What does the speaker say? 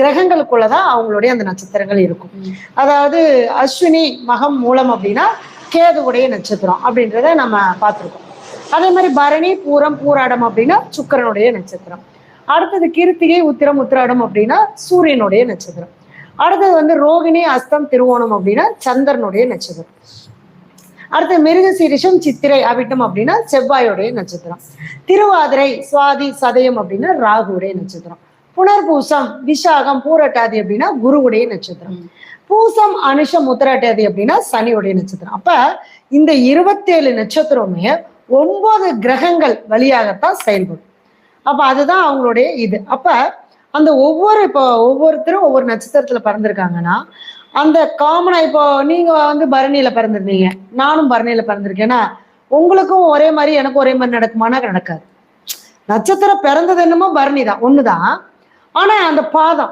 கிரகங்களுக்குள்ளதான் அவங்களுடைய அந்த நட்சத்திரங்கள் இருக்கும். அதாவது அஸ்வினி மகம் மூலம் அப்படின்னா கேதுவுடைய நட்சத்திரம் அப்படின்றத நம்ம பார்த்துருக்கோம். அதே மாதிரி பரணி பூரம் பூராடம் அப்படின்னா சுக்கிரனுடைய நட்சத்திரம். அடுத்தது கிருத்திகை உத்திரம் உத்திராடம் அப்படின்னா சூரியனுடைய நட்சத்திரம். அடுத்தது வந்து ரோகிணி அஸ்தம் திருவோணம் அப்படின்னா சந்திரனுடைய நட்சத்திரம். அடுத்து மிருக சீரிஷம் சித்திரை அவிட்டம் அப்படின்னா செவ்வாயுடைய நட்சத்திரம். திருவாதிரை சுவாதி சதயம் அப்படின்னா ராகுடைய நட்சத்திரம். புனர்பூசம் விசாகம் பூரட்டாதி அப்படின்னா குருவுடைய நட்சத்திரம். பூசம் அனுஷம் உத்திரட்டாதி அப்படின்னா சனியுடைய நட்சத்திரம். அப்ப இந்த 27 நட்சத்திரமே 9 கிரகங்கள் வழியாகத்தான் செயல்படும். அப்ப அதுதான் அவங்களுடைய இது. அப்ப அந்த ஒவ்வொருத்தரும் ஒவ்வொரு நட்சத்திரத்துல பிறந்திருக்காங்கன்னா அந்த காமனா இப்போ நீங்க வந்து பரணியில பிறந்திருந்தீங்க, நானும் பரணியில பிறந்திருக்கேன்னா உங்களுக்கும் ஒரே மாதிரி எனக்கும் ஒரே மாதிரி நடக்குமானா நடக்காது. நட்சத்திரம் பிறந்தது என்னமோ பரணி தான், ஒண்ணுதான். ஆனா அந்த பாதம்